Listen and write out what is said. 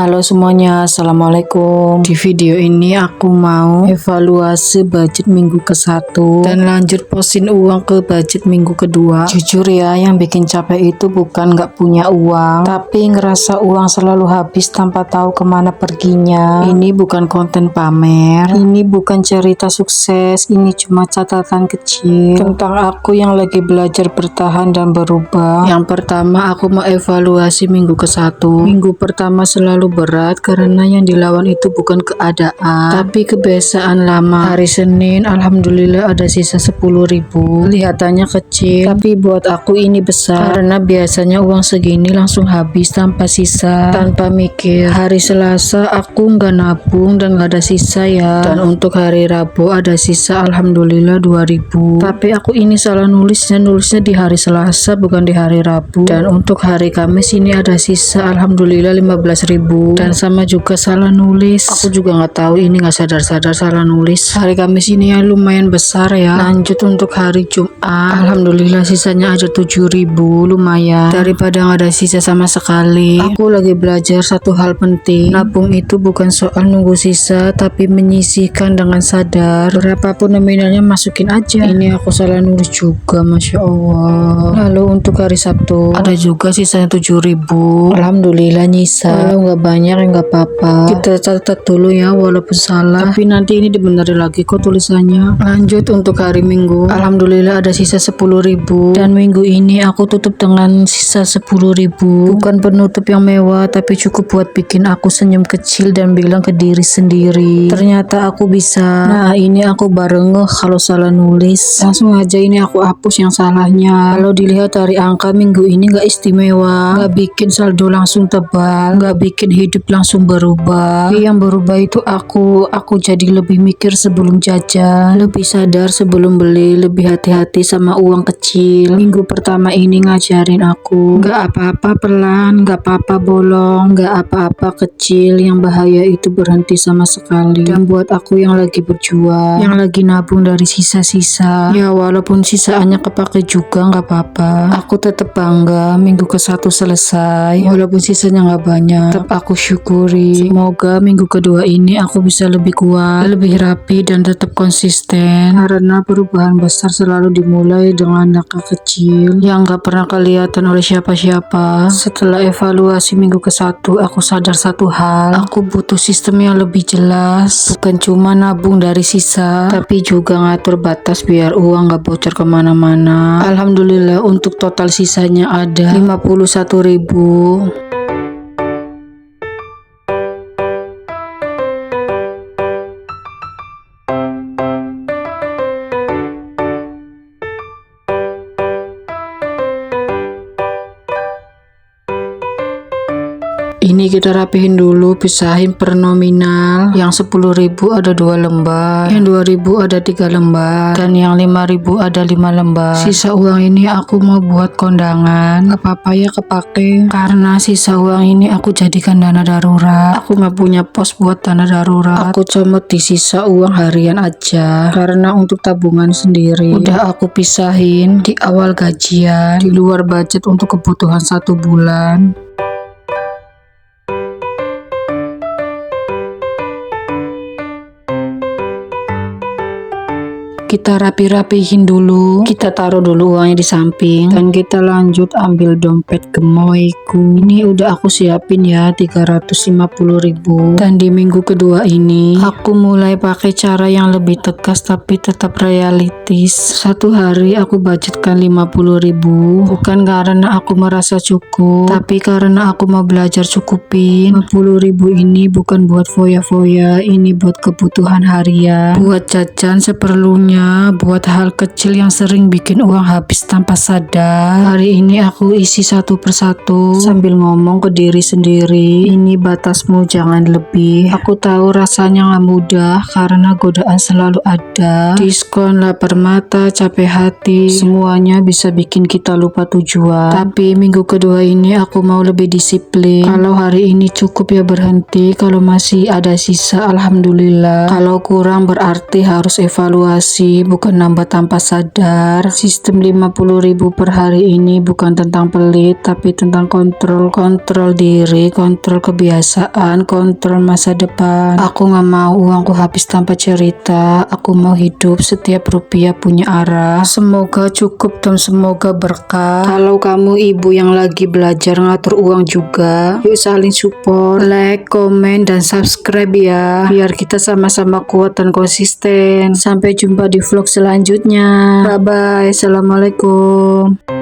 Halo semuanya, assalamualaikum. Di video ini aku mau evaluasi budget minggu ke-1 dan lanjut posin uang ke budget minggu kedua. Jujur ya, yang bikin capek itu bukan nggak punya uang, tapi ngerasa uang selalu habis tanpa tahu kemana perginya. Ini bukan konten pamer, ini bukan cerita sukses, ini cuma catatan kecil tentang aku yang lagi belajar bertahan dan berubah. Yang pertama, aku mau evaluasi minggu ke-1. Minggu pertama selalu berat karena yang dilawan itu bukan keadaan tapi kebiasaan lama. Hari Senin alhamdulillah ada sisa 10.000. Kelihatannya kecil tapi buat aku ini besar karena biasanya uang segini langsung habis tanpa sisa, tanpa mikir. Hari Selasa aku nggak nabung dan nggak ada sisa ya, dan untuk hari Rabu ada sisa alhamdulillah 2.000, tapi aku ini salah nulisnya di hari Selasa bukan di hari Rabu. Dan untuk hari Kamis ini ada sisa alhamdulillah 15.000 dan sama juga salah nulis. Aku juga nggak tahu ini nggak sadar-sadar salah nulis. Hari Kamis ini ya lumayan besar ya. Lanjut untuk hari Jumat, alhamdulillah sisanya ada 7.000, lumayan daripada nggak ada sisa sama sekali. Aku lagi belajar satu hal penting, nabung itu bukan soal nunggu sisa tapi menyisihkan dengan sadar. Berapapun nominalnya masukin aja. Ini aku salah nulis juga, masya Allah. Lalu untuk hari Sabtu ada juga sisanya 7.000, alhamdulillah nyisa. Kalau nggak banyak ya nggak apa-apa, kita catat dulu ya walaupun salah, tapi nanti ini dibenerin lagi kok tulisannya. Lanjut untuk hari Minggu, alhamdulillah ada sisa 10.000 dan minggu ini aku tutup dengan sisa 10.000. Bukan penutup yang mewah tapi cukup buat bikin aku senyum kecil dan bilang ke diri sendiri ternyata aku bisa. Nah ini aku bareng kalau salah nulis, langsung aja ini aku hapus yang salahnya. Kalau dilihat dari angka minggu ini nggak istimewa, nggak bikin saldo langsung tebal, nggak bikin hidup langsung berubah. Tapi yang berubah itu aku jadi lebih mikir sebelum jajan, lebih sadar sebelum beli, lebih hati-hati sama uang kecil. Minggu pertama ini ngajarin aku nggak apa-apa pelan, nggak apa-apa bolong, nggak apa-apa kecil, yang bahaya itu berhenti sama sekali. Dan buat aku yang lagi berjuang, yang lagi nabung dari sisa-sisa, ya walaupun sisaannya kepake juga nggak apa-apa, aku tetap bangga minggu ke-1 selesai walaupun sisanya nggak banyak. Tetap aku syukuri. Semoga minggu kedua ini aku bisa lebih kuat, lebih rapi dan tetap konsisten, karena perubahan besar selalu dimulai dengan langkah kecil yang nggak pernah kelihatan oleh siapa-siapa. Setelah evaluasi minggu ke-1, aku sadar satu hal, aku butuh sistem yang lebih jelas, bukan cuma nabung dari sisa tapi juga ngatur batas biar uang nggak bocor kemana-mana. Alhamdulillah untuk total sisanya ada 51.000. Ini kita rapihin dulu, pisahin per nominal. Yang 10.000 ada 2 lembar, yang 2.000 ada 3 lembar, dan yang 5.000 ada 5 lembar. Sisa uang ini aku mau buat kondangan, gak apa-apa ya kepake, karena sisa uang ini aku jadikan dana darurat. Aku gak punya pos buat dana darurat, aku comot di sisa uang harian aja, karena untuk tabungan sendiri udah aku pisahin di awal gajian, di luar budget untuk kebutuhan 1 bulan. Kita rapi-rapihin dulu, kita taruh dulu uangnya di samping, dan kita lanjut ambil dompet gemoyku. Ini udah aku siapin ya 350.000. Dan di minggu kedua ini aku mulai pakai cara yang lebih tegas tapi tetap realistis. Satu hari aku budgetkan 50.000, bukan karena aku merasa cukup tapi karena aku mau belajar cukupin. 50.000 ini bukan buat foya-foya, ini buat kebutuhan harian, buat jajan seperlunya, buat hal kecil yang sering bikin uang habis tanpa sadar. Hari ini aku isi satu persatu sambil ngomong ke diri sendiri, ini batasmu, jangan lebih. Aku tahu rasanya gak mudah karena godaan selalu ada, diskon, lapar mata, capek hati, semuanya bisa bikin kita lupa tujuan. Tapi minggu kedua ini aku mau lebih disiplin. Kalau hari ini cukup ya berhenti, kalau masih ada sisa alhamdulillah, kalau kurang berarti harus evaluasi. beli, bukan nambah tanpa sadar. Sistem 50.000 per hari ini bukan tentang pelit, tapi tentang kontrol diri, kontrol kebiasaan, kontrol masa depan. Aku gak mau uangku habis tanpa cerita. Aku mau hidup setiap rupiah punya arah. Semoga cukup dan semoga berkah. Kalau kamu ibu yang lagi belajar ngatur uang juga, yuk saling support, like, komen, dan subscribe ya, biar kita sama-sama kuat dan konsisten. Sampai jumpa di vlog selanjutnya. Bye bye. Assalamualaikum.